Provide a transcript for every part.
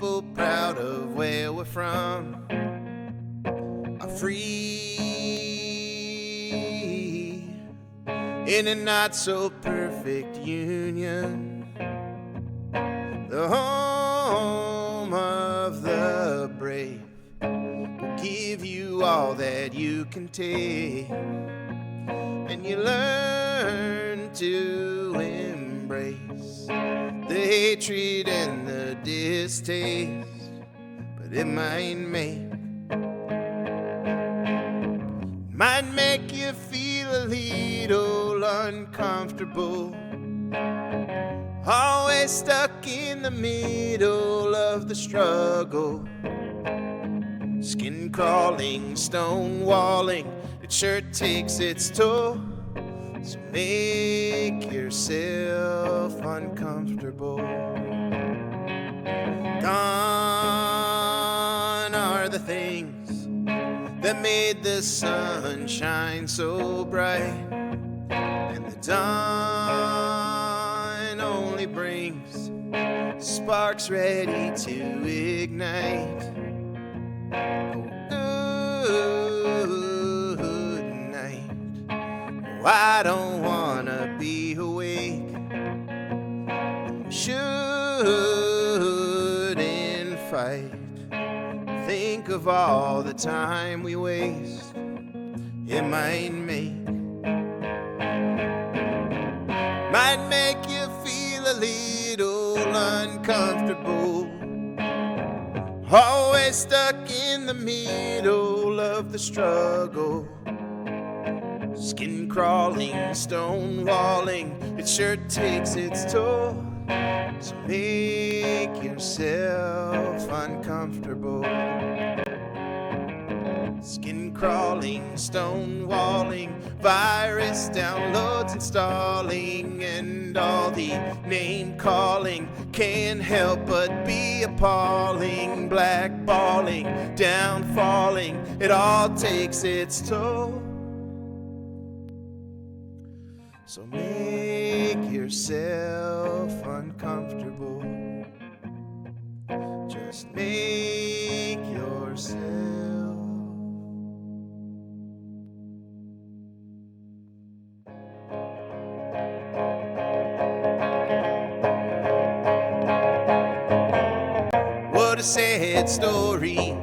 people proud of where we're from are free in a not so perfect union, the home of the brave will give you all that you can take, and you learn to embrace the hatred and the distaste, but it might make you feel a little uncomfortable, always stuck in the middle of the struggle, skin crawling, stone walling, it sure takes its toll. So make yourself uncomfortable. Gone are the things that made the sun shine so bright, and the dawn only brings sparks ready to ignite. Good night. Oh, I don't wanna be awake. We shouldn't fight. Think of all the time we waste. It might make you feel a little uncomfortable, always stuck in the middle of the struggle, skin crawling, stone walling, it sure takes its toll. So make yourself uncomfortable. Skin crawling, stone walling, virus downloads installing, and all the name calling can't help but be appalling. Blackballing, downfalling, it all takes its toll. So make yourself uncomfortable. Just make yourself. What a sad story,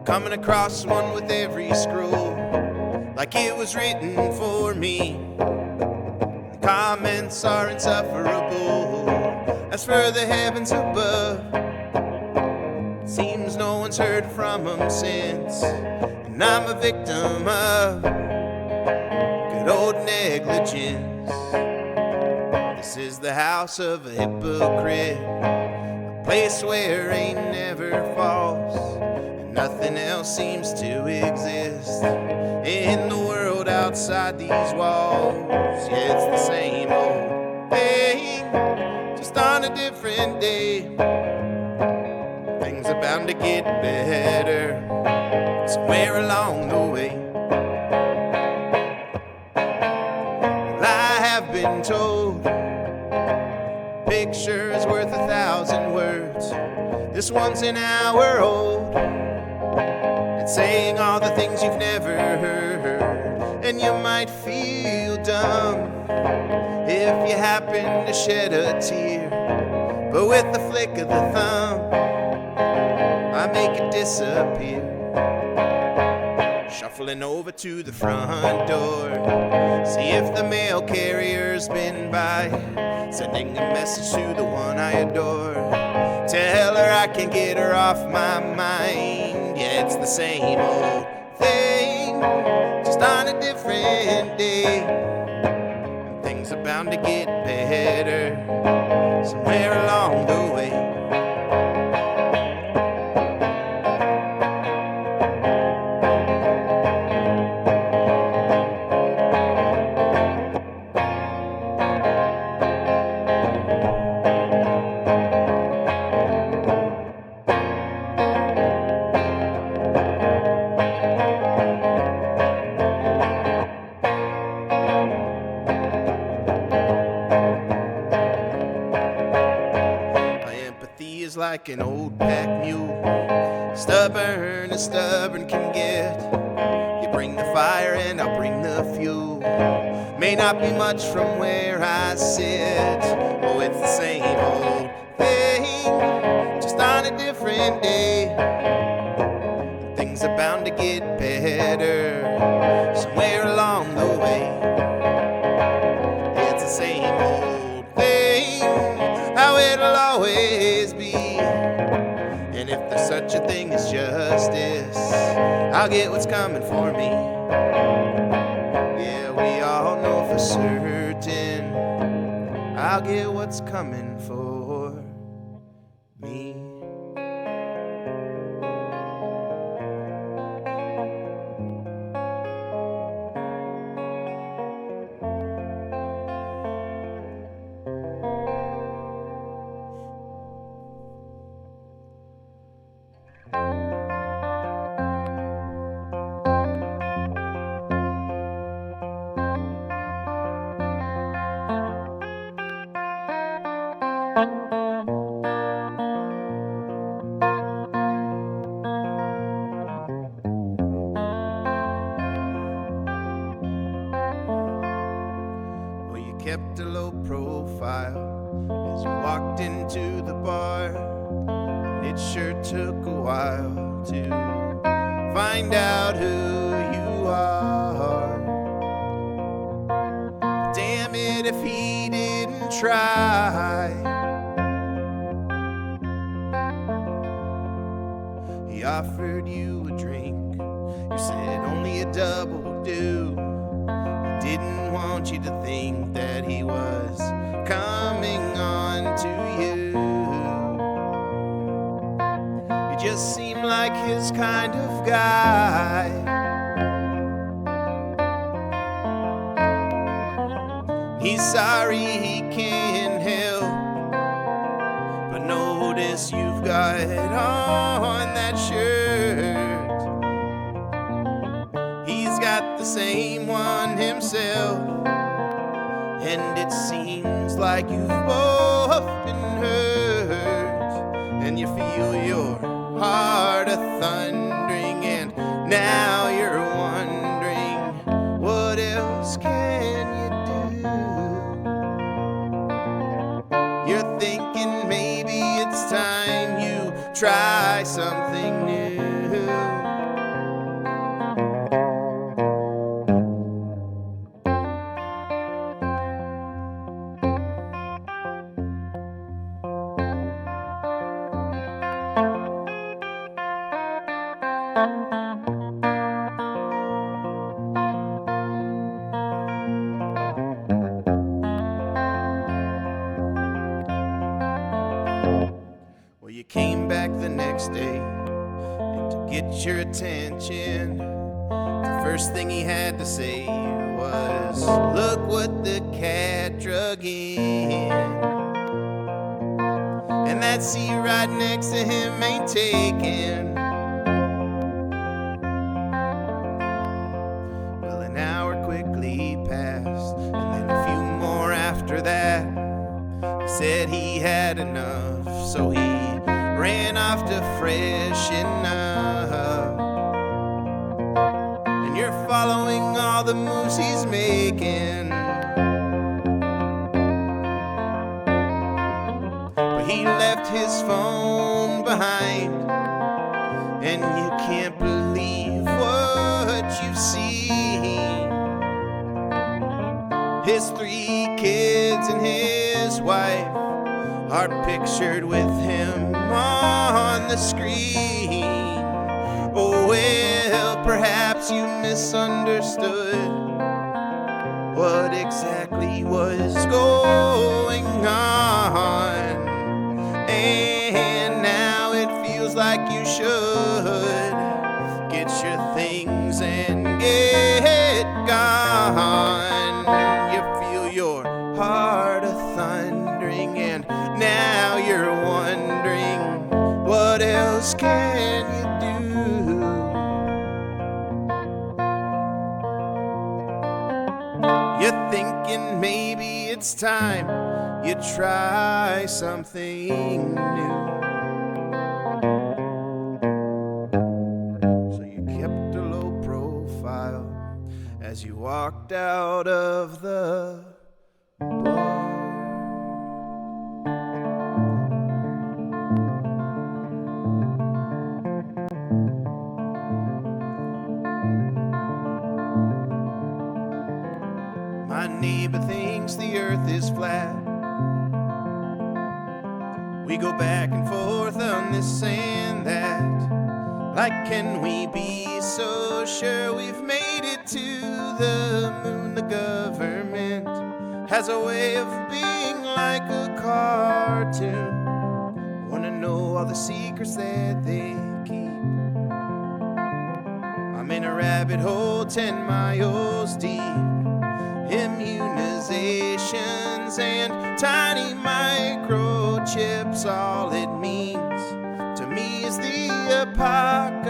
coming across one with every scroll, like it was written for me. The comments are insufferable. As for the heavens above, it seems no one's heard from them since, and I'm a victim of good old negligence. This is the house of a hypocrite, a place where rain never falls, and nothing else seems to exist in the world outside these walls. Yeah, it's the same old thing, just on a different day. Things are bound to get better somewhere along the way. Well, I have been told picture is worth 1,000 words. This one's an hour old. It's saying all the things you've never heard, and you might feel dumb if you happen to shed a tear, but with the flick of the thumb I make it disappear. Shuffling over to the front door, see if the mail carrier's been by, sending a message to the one I adore. Tell her I can get her off my mind. Yeah, it's the same old thing, just on a different day. And things are bound to get better somewhere along the way. like an old pack mule, stubborn as stubborn can get. You bring the fire and I'll bring the fuel. May not be much from where I sit. Oh, it's the same old thing, just on a different day. Things are bound to get better somewhere along the way. It's the same old thing, how it'll always be. And if there's such a thing as justice, I'll get what's coming for me. Yeah, we all know for certain I'll get what's coming for me. Kept a low profile as you walked into the bar, and it sure took a while to find out who you are. Damn it if he didn't try. He offered you a drink, you said only a double do. Didn't want you to think that he was coming on to you. You just seem like his kind of guy. He's sorry he can't help, but notice you've got on that shirt. He's got the same one himself, and it seems like you've both been hurt, and you feel your heart a-thundering, and now you're wondering, what else can you do? You're thinking maybe it's time you try something new. Well, you came back the next day, and to get your attention, the first thing he had to say was, look what the cat drug in. And that seat right next to him ain't taken. Well, an hour quickly passed, and then a few more after that. He said he had enough, so he ran off to freshen up. And you're following all the moves he's making, but he left his phone behind, and you can't believe what you've seen. His 3 kids and his wife are pictured with him on the screen. Oh well, perhaps you misunderstood what exactly was going on, and now it feels like you should get your things and get gone. You feel your heart a-thundering, and now you're wondering, what else can you do? You're thinking maybe it's time you try something new. walked out of the bar. My neighbor thinks the earth is flat. We go back and forth on this and that. Like, can we be so sure we've made it to the moon? The government has a way of being like a cartoon. Wanna know all the secrets that they keep. I'm in a rabbit hole 10 miles deep. Immunizations and tiny microchips, all it means to me is the apocalypse.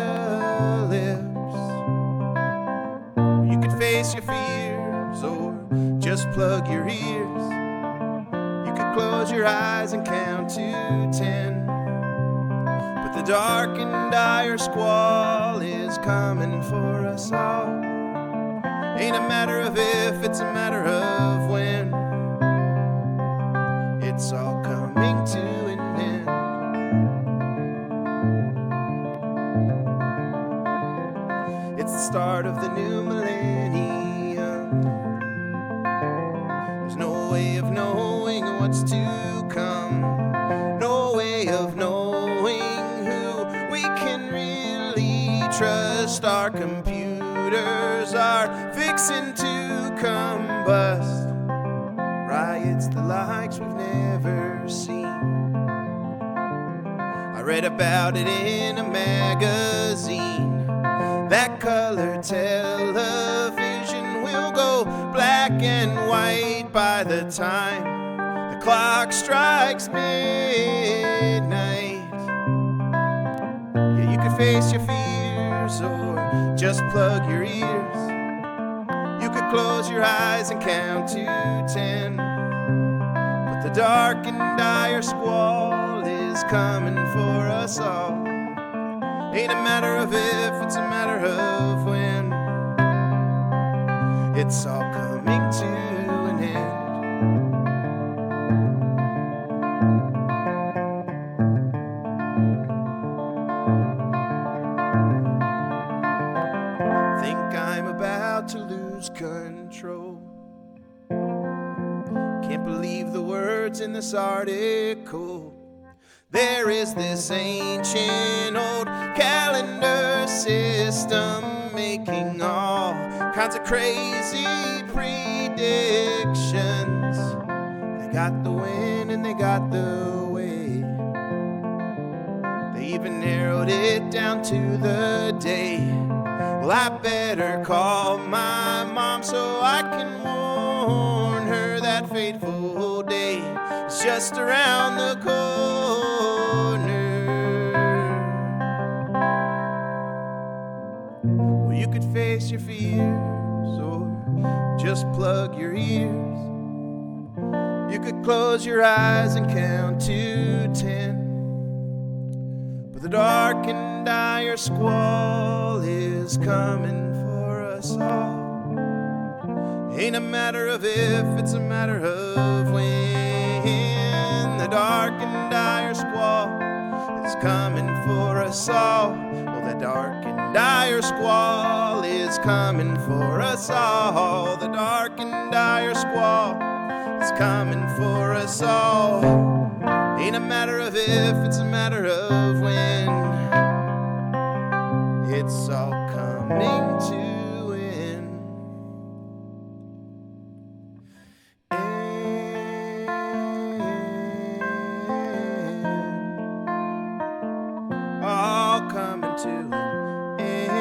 You could face your fears or just plug your ears. You could close your eyes and count to 10. But the dark and dire squall is coming for us all. Ain't a matter of if, it's a matter of when. It's all coming to an end. It's the start of the new millennium. There's no way of knowing what's to come. No way of knowing who we can really trust. Our computers are fixing to combust. Riots the likes we've never seen. I read about it in a magazine. That color television will go black and white by the time the clock strikes midnight. Yeah, you could face your fears or just plug your ears. You could close your eyes and count to 10. But the dark and dire squall is coming for us all. Ain't a matter of if, it's a matter of when. It's all coming to an end. Think I'm about to lose control. Can't believe the words in this article. There is this ancient old calendar system making all kinds of crazy predictions. They got the when and they got the way. They even narrowed it down to the day. Well, I better call my mom so I can warn her that fateful day is just around the corner. Well, you could face your fears or just plug your ears. You could close your eyes and count to 10. But the dark and dire squall is coming for us all. Ain't a matter of if, it's a matter of when. The dark and dire squall is coming for us all. Well, the dark and dire squall is coming for us all. The dark and dire squall is coming for us all. Ain't a matter of if, it's a matter of when. It's all coming to an end. All coming to an end.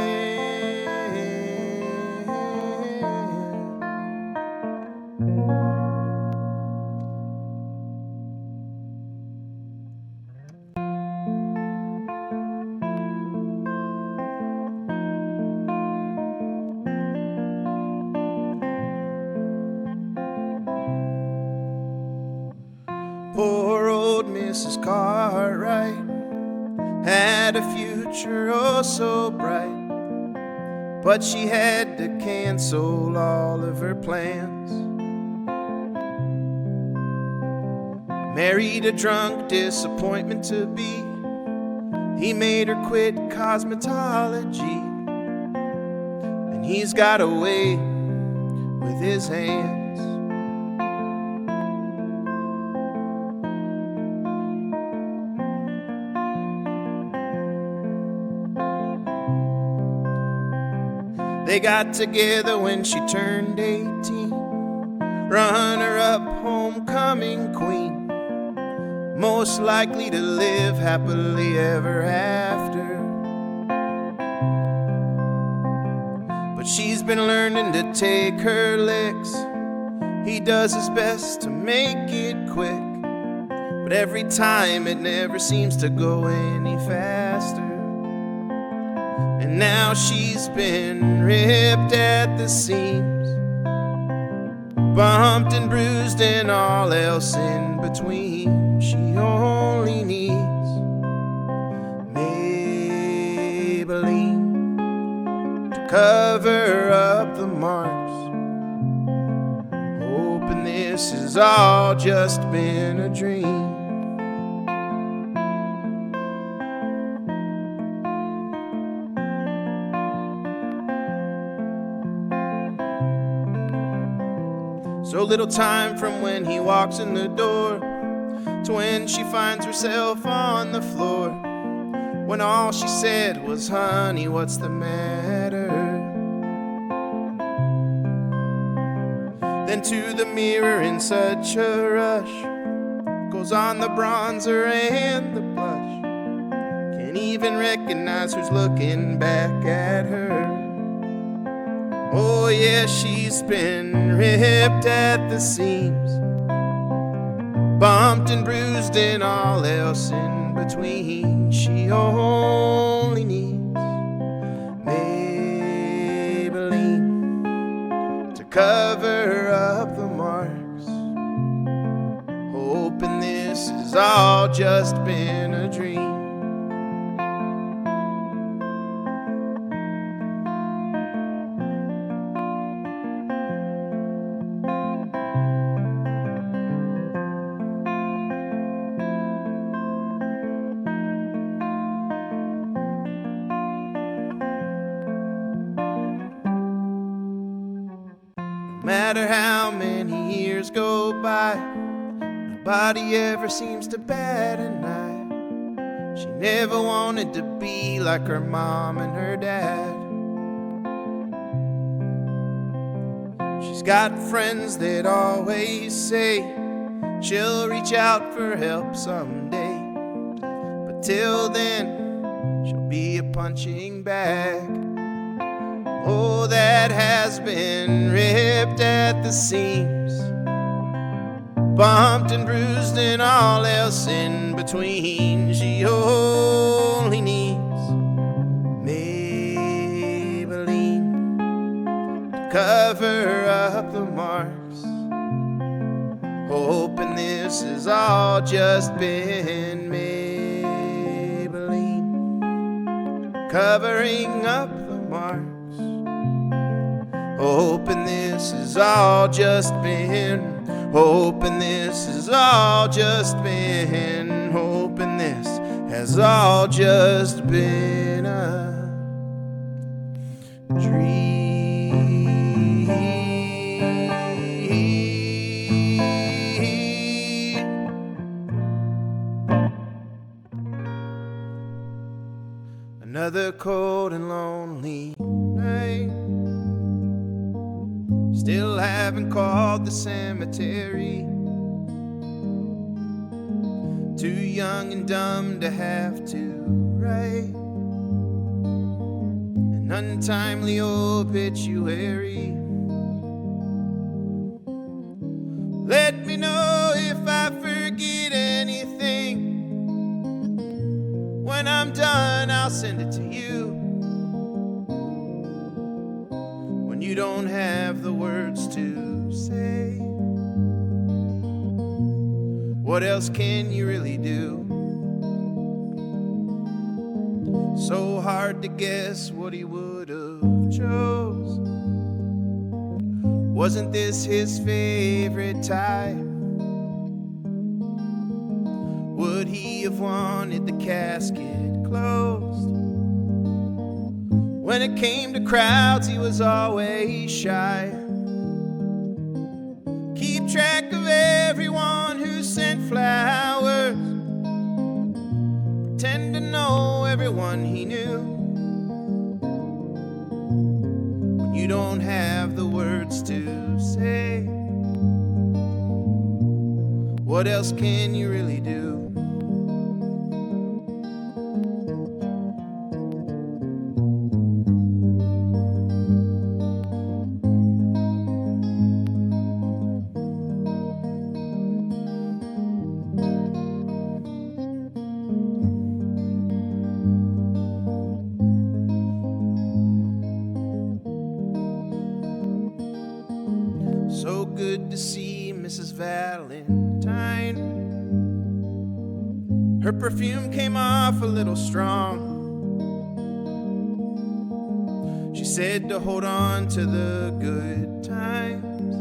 Poor old Mrs. Cartwright had a future oh so bright. but she had to cancel all of her plans. Married a drunk disappointment to be. He made her quit cosmetology, and he's got away with his hands. They got together when she turned 18, runner-up homecoming queen, most likely to live happily ever after. But she's been learning to take her licks. He does his best to make it quick, but every time it never seems to go any faster. And now she's been ripped at the seams, bumped and bruised and all else in between. She only needs Maybelline to cover up the marks, hoping this has all just been a dream. So little time from when he walks in the door to when she finds herself on the floor, when all she said was, "Honey, what's the matter?" Then to the mirror in such a rush, goes on the bronzer and the blush, can't even recognize who's looking back at her. Oh yeah, she's been ripped at the seams, bumped and bruised and all else in between. She only needs Maybelline to cover up the marks, hoping this has all just been a dream. No matter how many years go by, nobody ever seems to bat an eye. She never wanted to be like her mom and her dad. She's got friends that always say she'll reach out for help someday, but till then she'll be a punching bag. Oh, that has been ripped at the seams, bumped and bruised and all else in between. She only needs Maybelline to cover up the marks, hoping this has all just been Maybelline covering up the marks, hoping this has all just been, hoping this has all just been, hoping this has all just been a dream. Another cold and lonely night, still haven't called the cemetery. Too young and dumb to have to write an untimely obituary. Let me know if I forget anything. When I'm done, I'll send it to you. When you don't have the words to say, what else can you really do? So hard to guess what he would have chose. Wasn't this his favorite type? Would he have wanted the casket closed? When it came to crowds, he was always shy. Keep track of everyone who sent flowers, pretend to know everyone he knew. When you don't have the words to say, what else can you really do? So good to see Mrs. Valentine. Her perfume came off a little strong. She said to hold on to the good times,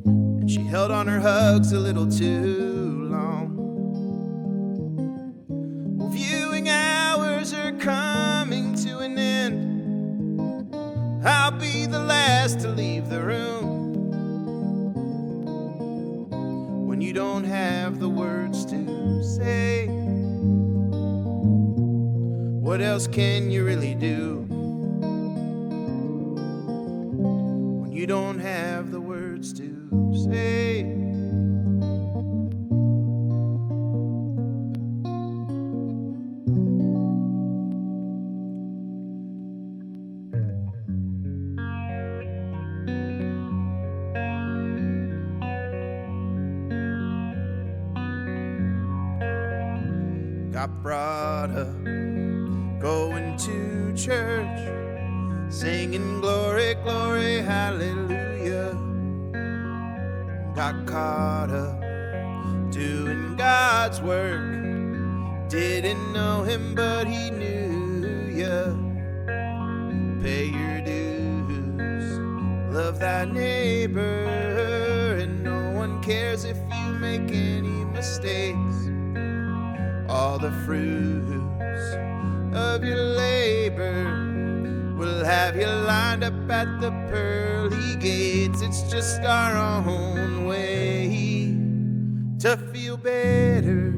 and she held on her hugs a little too long. Well, viewing hours are coming to an end. I'll be the last to leave the room. When you don't have the words to say, what else can you really do? When you don't have the words to say. Got brought up going to church, singing glory, glory, hallelujah. Got caught up doing God's work, didn't know him but he knew ya. Pay your dues, love thy neighbor, and no one cares if you make any mistakes. All the fruits of your labor will have you lined up at the pearly gates. It's just our own way to feel better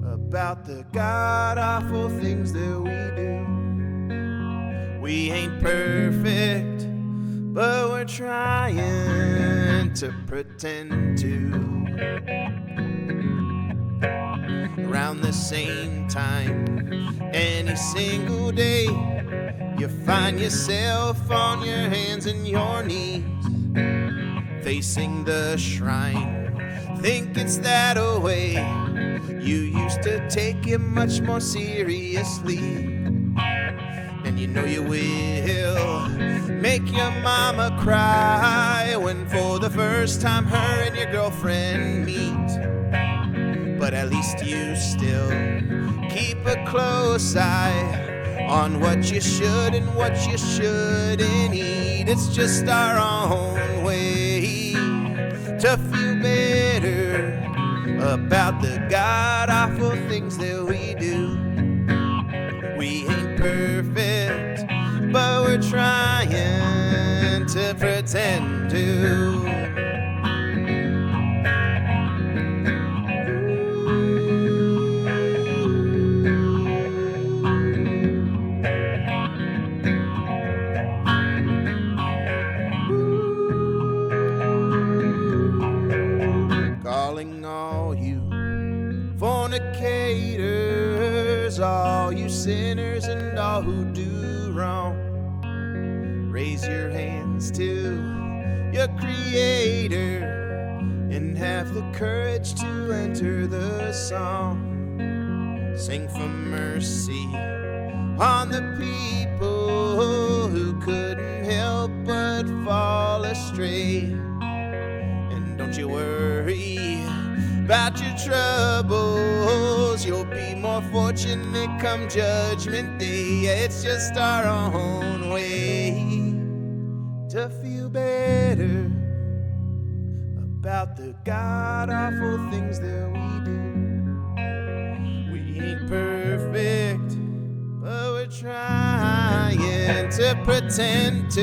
about the god-awful things that we do. We ain't perfect, but we're trying to pretend to. Around the same time, any single day, you find yourself on your hands and your knees, facing the shrine. Think it's that way. You used to take it much more seriously, and you know you will make your mama cry when for the first time her and your girlfriend meet. But at least you still keep a close eye on what you should and what you shouldn't eat. It's just our own way to feel better about the god-awful things that we do. We ain't perfect, but we're trying to pretend to. All you fornicators, all you sinners, and all who do wrong, raise your hands to your Creator and have the courage to enter the song. Sing for mercy on the people who couldn't help but fall astray. And don't you worry about your troubles. You'll be more fortunate come Judgment Day. Yeah, it's just our own way to feel better about the god-awful things that we do. We ain't perfect, but we're trying to pretend to.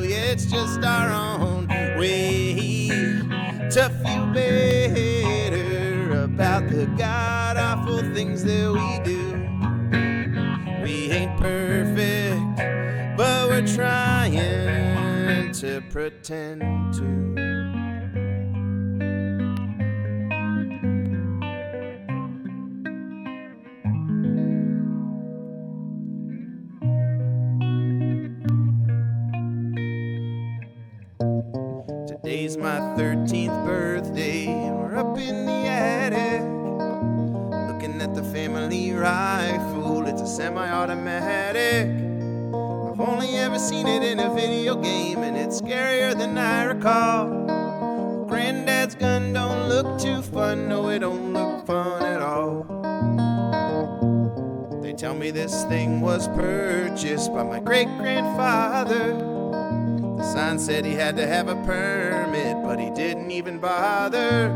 Yeah, it's just our own way to feel better about the god-awful things that we do. We ain't perfect, but we're trying to pretend to. Today's my 13th birthday, and we're up in the attic, looking at the family rifle. It's a semi-automatic. I've only ever seen it in a video game, and it's scarier than I recall. Granddad's gun don't look too fun, no, it don't look fun at all. They tell me this thing was purchased by my great-grandfather. The sign said he had to have a permit, but he didn't even bother.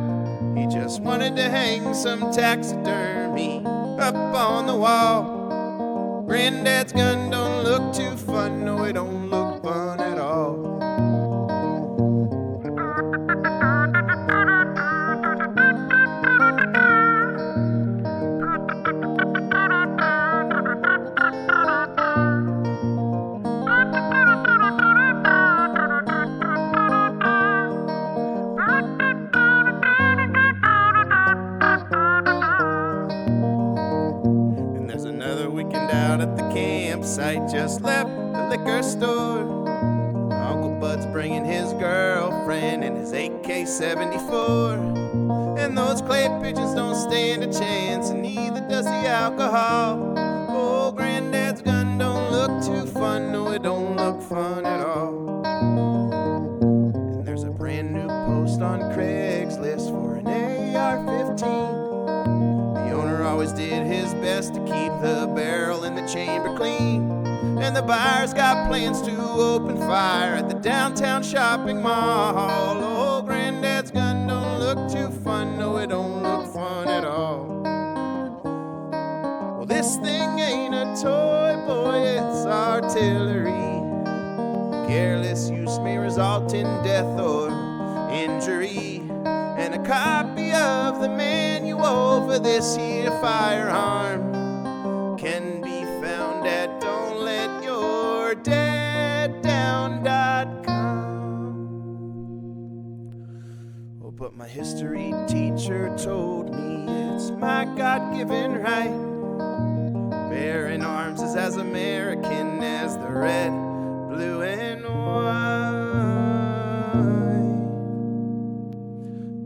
He just wanted to hang some taxidermy up on the wall. Granddad's gun don't look too fun, no, it don't look fun at all. Campsite, just left the liquor store. Uncle Bud's bringing his girlfriend and his AK-74. And those clay pigeons don't stand a chance, and neither does the alcohol. Oh, Granddad's gun don't look too fun, no, it don't look fun at all. And there's a brand new post on Craigslist for an AR-15. The owner always did his best to keep the barrel and the chamber clean. And the buyer's got plans to open fire at the downtown shopping mall. Oh, Granddad's gun don't look too fun, no, it don't look fun at all. Well, this thing ain't a toy, boy, it's artillery. Careless use may result in death or injury. And a copy of the manual for this here firearm can be found at don'tletyourdadddown.com. Oh, but my history teacher told me it's my God-given right. Bearing arms is as American as the red, blue, and white.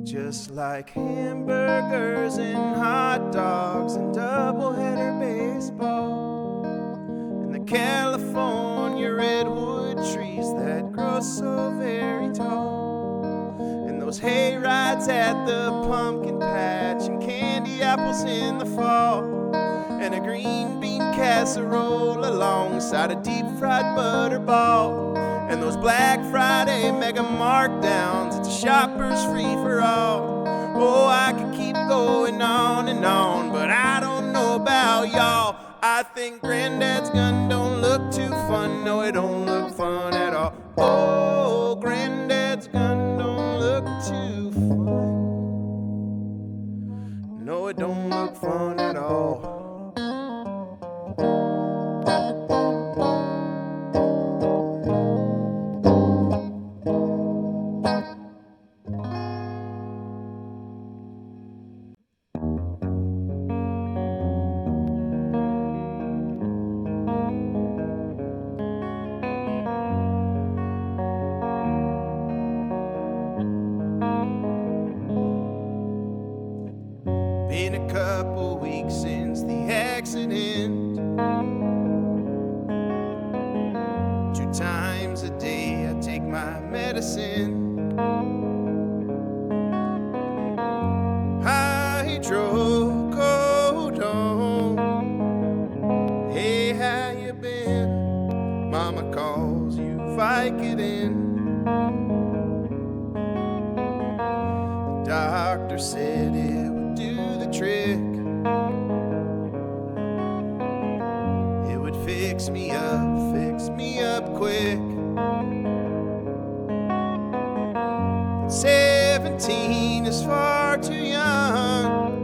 Just like hamburgers and hot dogs and doubleheader baseball, and the California redwood trees that grow so very tall, and those hay rides at the pumpkin patch and candy apples in the fall, and a green bean casserole alongside a deep fried butterball, and those Black Friday mega markdowns. It's a shopper's free for all. Oh, I could keep going on and on, but I don't know about y'all. I think Granddad's gun don't look too fun, no, it don't look fun at all. Oh, Granddad's gun don't look too fun, no, it don't look fun at all. Been a couple weeks since the accident. 2 times a day I take my medicine. Vicodin. The doctor said it would do the trick. It would fix me up quick. 17 is far too young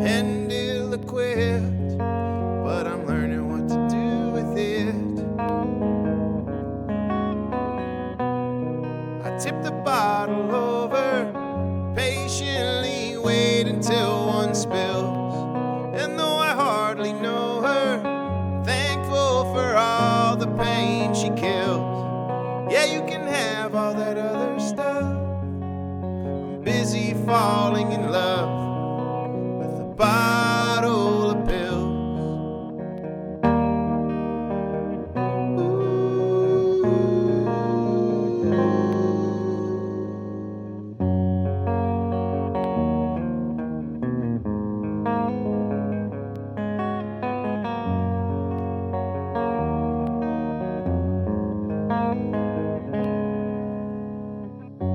and ill-equipped, but I'm learning what to do with it. I tip the bottle over, patiently wait until one spills, and though I hardly know her, I'm thankful for all the pain she kills. Yeah, you can have all that other stuff. I'm busy falling in love with a bottle of pills.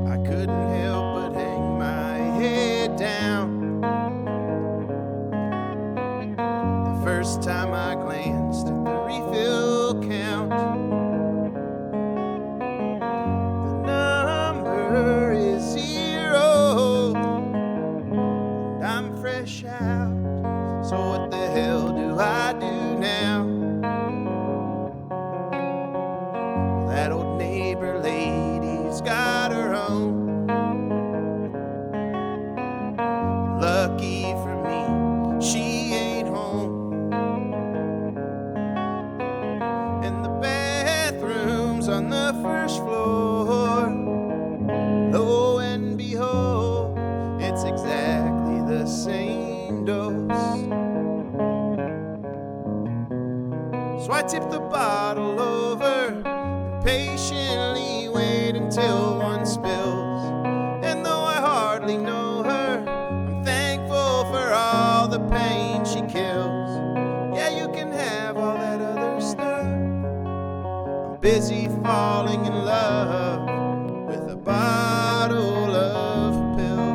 I couldn't help but hang my head down the first time I glanced at the refill count. The number is 0, and I'm fresh out, so what the hell do I do now? Well, that old neighbor lady's got her own. Lucky for me, she ain't home. And the bathroom's on the first floor. Lo and behold, it's exactly the same dose. So I tip the bottle over and patiently wait until one spills. And though I hardly know her, I'm thankful for all the pain she kills. Yeah, you can have all that other stuff. I'm busy falling in love with a bottle of pills.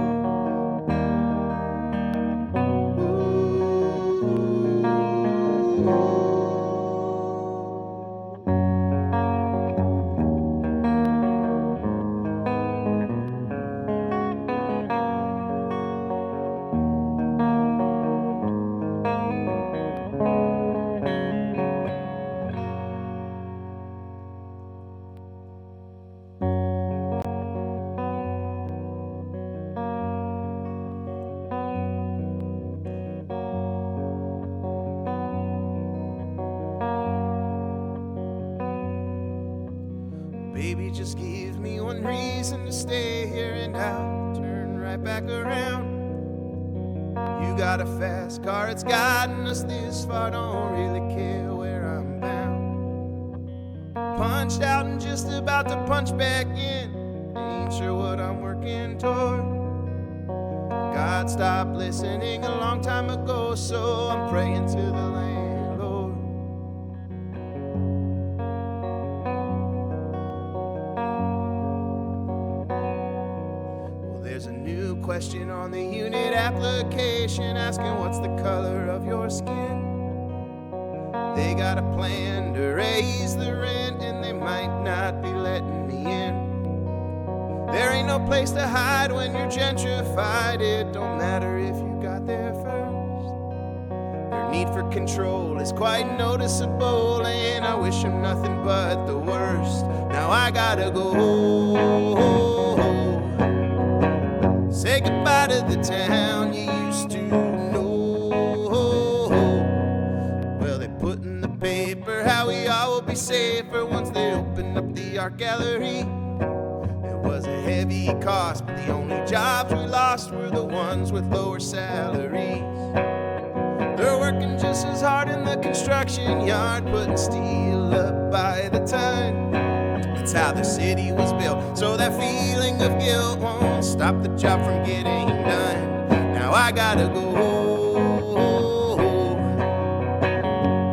Baby, just give me one reason to stay here and I'll turn right back around. You got a fast car, it's gotten us this far, don't really care where I'm bound. Punched out and just about to punch back in, ain't sure what I'm working toward. God stopped listening a long time ago, so I'm praying to the landlord. There's a new question on the unit application asking what's the color of your skin. They got a plan to raise the rent and they might not be letting me in. There ain't no place to hide when you're gentrified. It don't matter if you got there first. Their need for control is quite noticeable, and I wish them nothing but the worst. Now I gotta go. Say goodbye to the town you used to know. Well, they put in the paper how we all will be safer once they open up the art gallery. It was a heavy cost, but the only jobs we lost were the ones with lower salaries. They're working just as hard in the construction yard, putting steel up by the ton. That's how the city was built, so that feeling of guilt won't stop the job from getting done. Now I gotta go.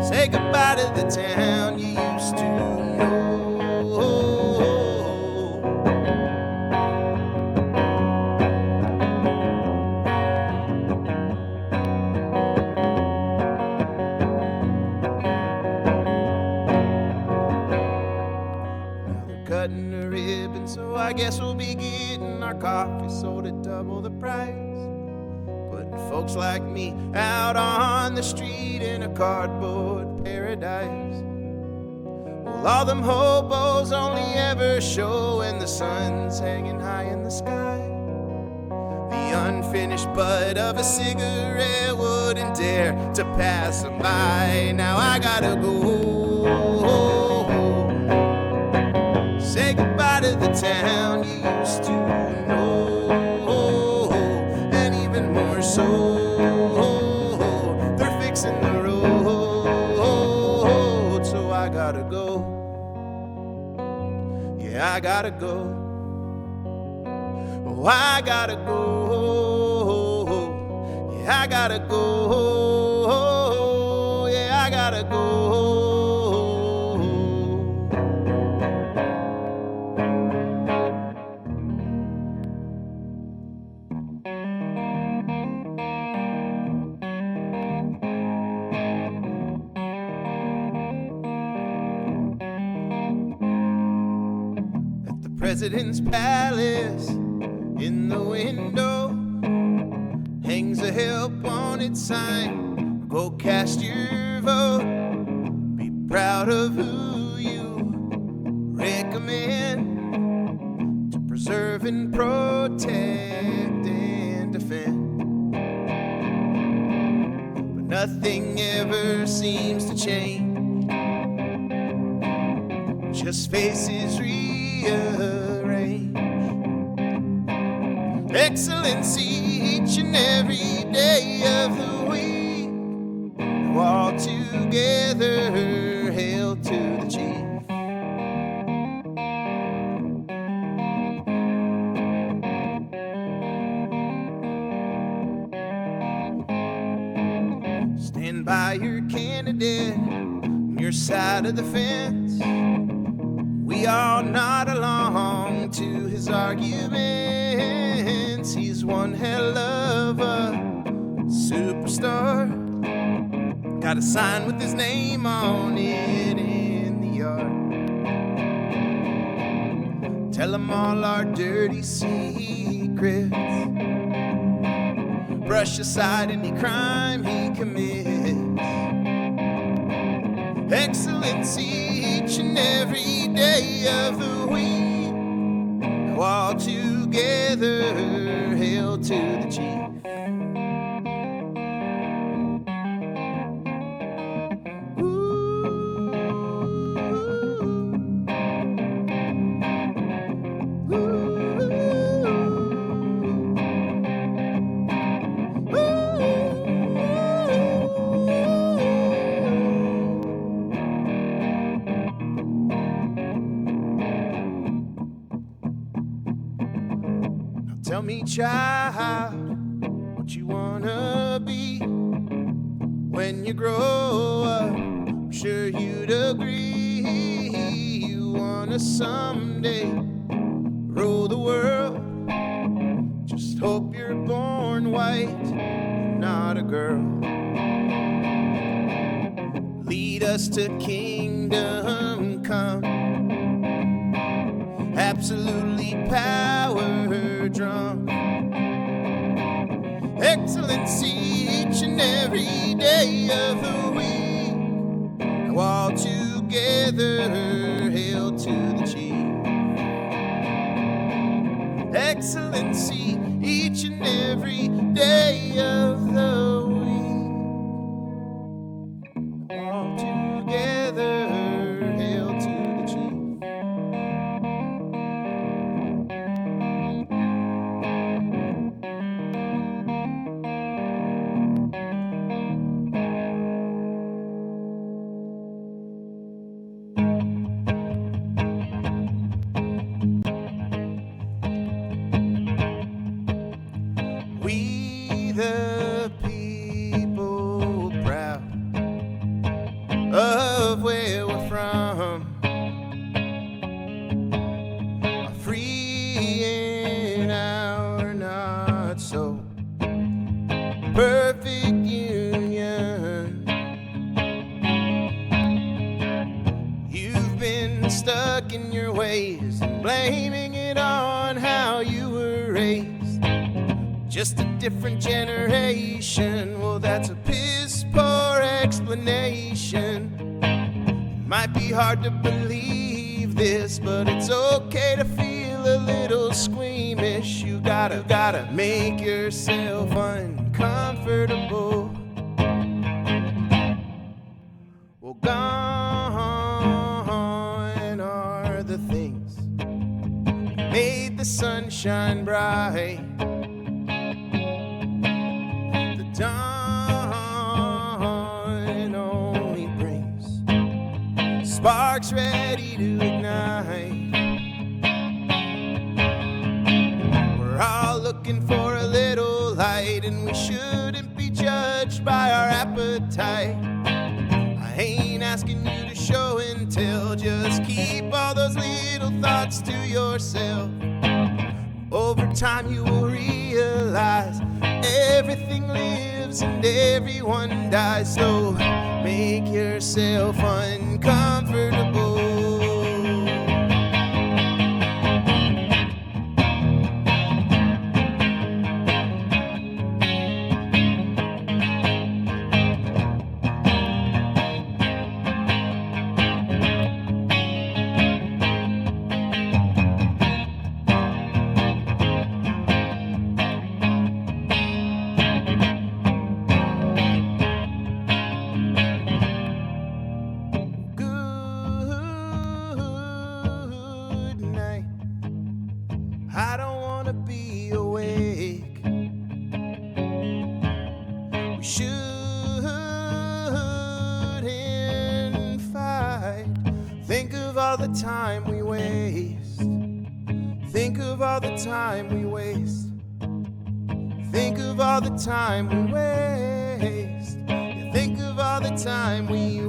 Say goodbye to the town you used to know. guess we'll be getting our coffee sold at double the price. Putting folks like me out on the street in a cardboard paradise. Well, all them hobos only ever show when the sun's hanging high in the sky. The unfinished butt of a cigarette wouldn't dare to pass them by. Now I gotta go. Say goodbye to the town you used to know, and even more so, they're fixing the road, so I gotta go. Yeah, I gotta go. Oh, I gotta go. Yeah, I gotta go. Yeah, I gotta go. President's palace, in the window hangs a help-wanted sign. Go cast your vote, be proud of who you recommend to preserve and protect and defend. But nothing ever seems to change, just faces rearrange. Excellency each and every day of the week. Now all together, hail to the chief. Stand by your candidate on your side of the fence. We all nod along to his arguments. He's one hell of a superstar. Got a sign with his name on it in the yard. Tell him all our dirty secrets. Brush aside any crime he commits. Excellency each and every day of the week. Now all together, hail to the chief. Tell me, child, what you wanna be when you grow up. I'm sure you'd agree you wanna someday rule the world. Just hope you're born white and not a girl. Lead us to kingdom come. Absolutely power drunk. Excellency each and every day of the week. Now all together, hail to the chief. Excellency each and every day of the week. Now all together, hail to the chief. We the people, proud of where we're from, are free in our not so perfect union. You've been stuck in your ways and blaming it it on how you were raised. Just a different generation. Well, that's a piss poor explanation. It might be hard to believe this, but it's okay to feel a little squeamish. You gotta make yourself uncomfortable. Well, gone are the things that made the sun shine bright. The dawn only brings sparks ready to ignite. We're all looking for a little light, and we shouldn't be judged by our appetite. I ain't asking you to show and tell, just keep all those little thoughts to yourself. Over time you will realize everything lives and everyone dies. So make yourself uncomfortable. I don't wanna be awake. We shouldn't fight. Think of all the time we waste. Think of all the time we waste. Think of all the time we waste. Yeah, think of all the time we